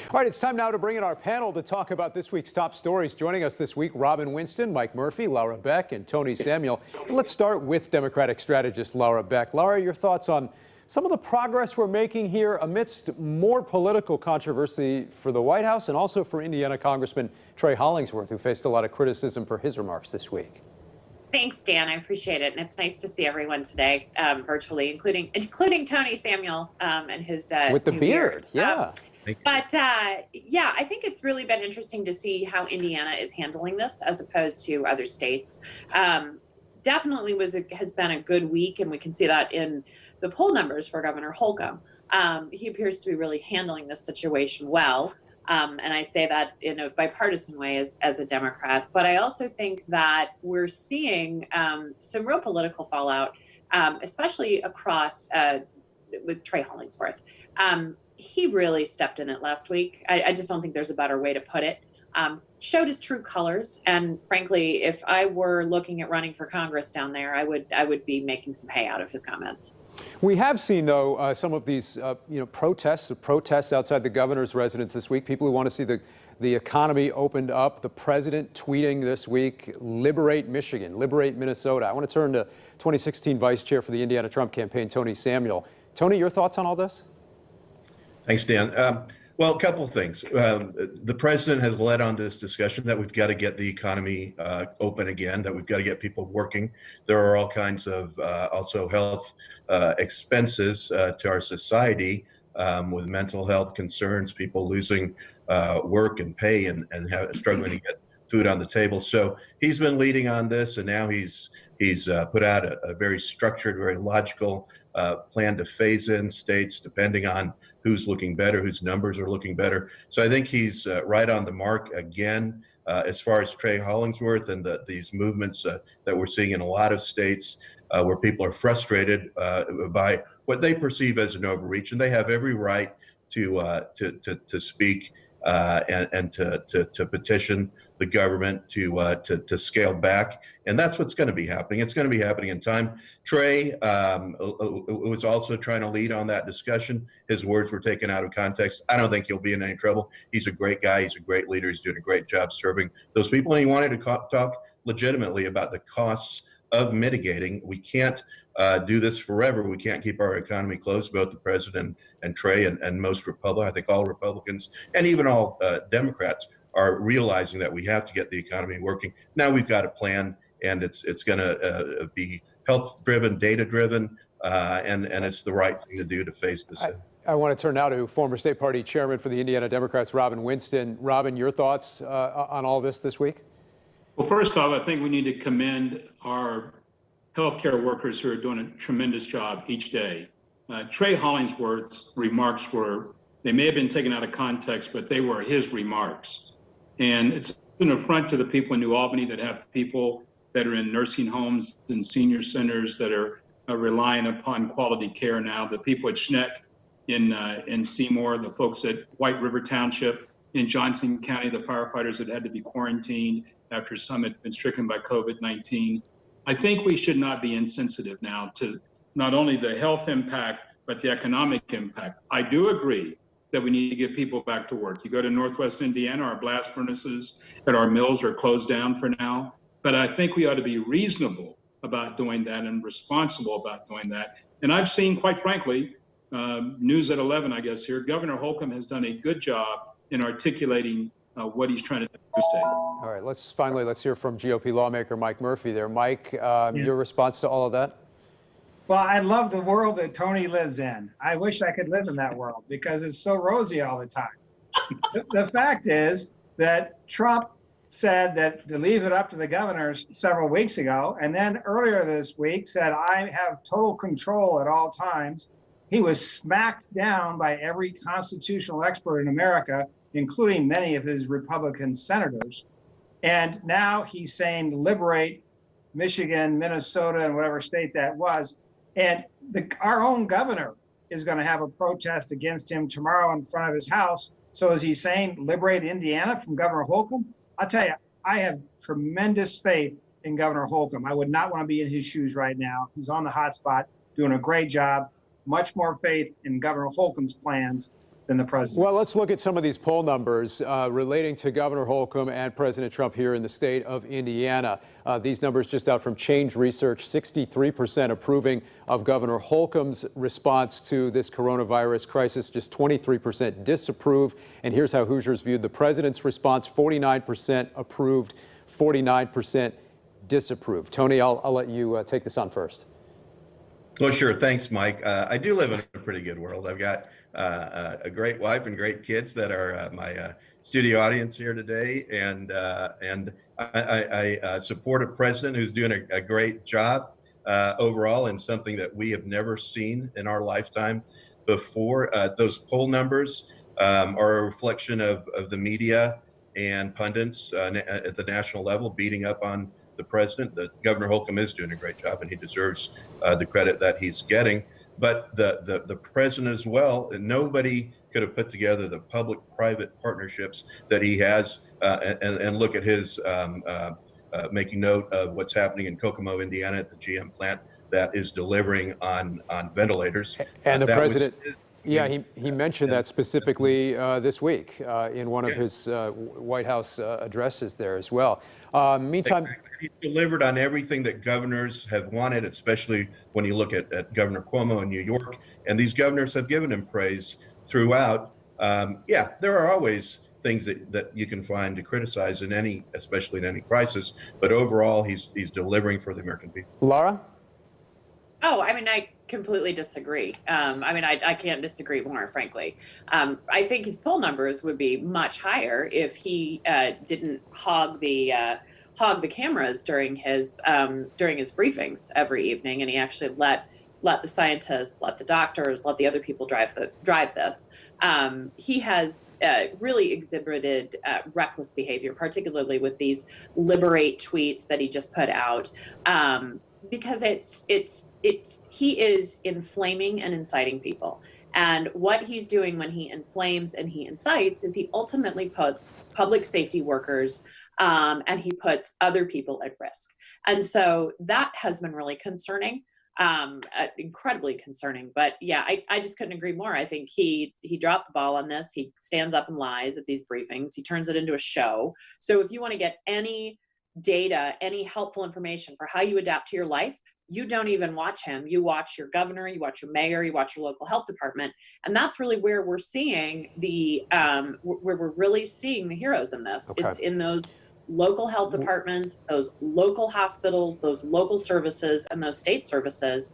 All right, it's time now to bring in our panel to talk about this week's top stories. Joining us this week, Robin Winston, Mike Murphy, Laura Beck, and Tony Samuel. And let's start with Democratic strategist Laura Beck. Laura, your thoughts on some of the progress we're making here amidst more political controversy for the White House and also for Indiana Congressman Trey Hollingsworth, who faced a lot of criticism for his remarks this week. Thanks, Dan. I appreciate it, and it's nice to see everyone today, virtually, including Tony Samuel and his with the beard. Yeah. Yeah, I think it's really been interesting to see how Indiana is handling this as opposed to other states. Definitely has been a good week, and we can see that in the poll numbers for Governor Holcomb. He appears to be really handling this situation well. And I say that in a bipartisan way as a Democrat. But I also think that we're seeing some real political fallout, especially across with Trey Hollingsworth. He really stepped in it last week. I just don't think there's a better way to put it. Showed his true colors. And frankly, if I were looking at running for Congress down there, I would be making some hay out of his comments. We have seen, though, some of these, protests outside the governor's residence this week. People who want to see the economy opened up. The president tweeting this week, "Liberate Michigan, liberate Minnesota." I want to turn to 2016 Vice Chair for the Indiana Trump campaign, Tony Samuel. Tony, your thoughts on all this? Thanks, Dan. Well, a couple of things. The president has led on this discussion that we've got to get the economy open again, that we've got to get people working. There are all kinds of also health expenses to our society with mental health concerns, people losing work and pay and struggling to get food on the table. So he's been leading on this, and now he's put out a very structured, very logical plan to phase in states depending on who's looking better, whose numbers are looking better. So I think he's right on the mark again. As far as Trey Hollingsworth and these movements that we're seeing in a lot of states where people are frustrated by what they perceive as an overreach, and they have every right to speak and to petition the government to scale back, and that's what's going to be happening. It's going to be happening in time. Trey was also trying to lead on that discussion. His words were taken out of context. I don't think he'll be in any trouble. He's a great guy. He's a great leader. He's doing a great job serving those people, and he wanted to talk legitimately about the costs of mitigating. We can't do this forever. We can't keep our economy closed. Both the president and Trey and most Republicans, I think all Republicans and even all Democrats are realizing that we have to get the economy working. Now we've got a plan, and it's going to be health-driven, data-driven, and it's the right thing to do to face this. I want to turn now to former state party chairman for the Indiana Democrats, Robin Winston. Robin, your thoughts on all this week? Well, first off, I think we need to commend our healthcare workers who are doing a tremendous job each day. Trey Hollingsworth's remarks they may have been taken out of context, but they were his remarks. And it's an affront to the people in New Albany that have people that are in nursing homes and senior centers that are relying upon quality care now. The people at Schneck in Seymour, the folks at White River Township in Johnson County, the firefighters that had to be quarantined after some had been stricken by COVID-19. I think we should not be insensitive now to not only the health impact, but the economic impact. I do agree that we need to get people back to work. You go to Northwest Indiana, our blast furnaces at our mills are closed down for now. But I think we ought to be reasonable about doing that and responsible about doing that. And I've seen, quite frankly, News at 11, I guess here, Governor Holcomb has done a good job in articulating what he's trying to do in the state. All right, let's hear from GOP lawmaker Mike Murphy there. Mike, your response to all of that? Well, I love the world that Tony lives in. I wish I could live in that world because it's so rosy all the time. The fact is that Trump said that to leave it up to the governors several weeks ago, and then earlier this week said, I have total control at all times. He was smacked down by every constitutional expert in America, including many of his Republican senators. And now he's saying liberate Michigan, Minnesota, and whatever state that was. And our own governor is going to have a protest against him tomorrow in front of his house. So is he saying liberate Indiana from Governor Holcomb? I'll tell you, I have tremendous faith in Governor Holcomb. I would not want to be in his shoes right now. He's on the hot spot, doing a great job. Much more faith in Governor Holcomb's plans than the president. Well, let's look at some of these poll numbers relating to Governor Holcomb and President Trump here in the state of Indiana. These numbers just out from Change Research, 63% approving of Governor Holcomb's response to this coronavirus crisis, just 23% disapprove. And here's how Hoosiers viewed the president's response: 49% approved, 49% disapproved. Tony, I'll let you take this on first. Well, sure. Thanks, Mike. I do live in a pretty good world. I've got a great wife and great kids that are my studio audience here today, and I support a president who's doing a great job overall, in something that we have never seen in our lifetime before. Those poll numbers are a reflection of the media and pundits at the national level beating up on the president. That Governor Holcomb is doing a great job, and he deserves the credit that he's getting. But the president as well, and nobody could have put together the public-private partnerships that he has. And look at his making note of what's happening in Kokomo, Indiana, at the GM plant that is delivering on ventilators. And the That was president, his- yeah, he mentioned that specifically this week in one of his White House addresses there as well. Meantime, He delivered on everything that governors have wanted, especially when you look at Governor Cuomo in New York. And these governors have given him praise throughout. Yeah, there are always things that you can find to criticize in any, especially in any crisis. But overall, he's delivering for the American people. Laura? Oh, I mean, I completely disagree. I can't disagree more, frankly. I think his poll numbers would be much higher if he didn't hog the cameras during his briefings every evening, and he actually let the scientists, let the doctors, let the other people drive this. He has really exhibited reckless behavior, particularly with these Liberate tweets that he just put out. Because he is inflaming and inciting people. And what he's doing when he inflames and he incites is he ultimately puts public safety workers and he puts other people at risk. And so that has been really concerning, incredibly concerning. But yeah, I just couldn't agree more. I think he dropped the ball on this. He stands up and lies at these briefings. He turns it into a show. So if you want to get any data, any helpful information for how you adapt to your life, you don't even watch him. You watch your governor, you watch your mayor, you watch your local health department. And that's really where we're seeing where we're really seeing the heroes in this. Okay. It's in those local health departments, those local hospitals, those local services, and those state services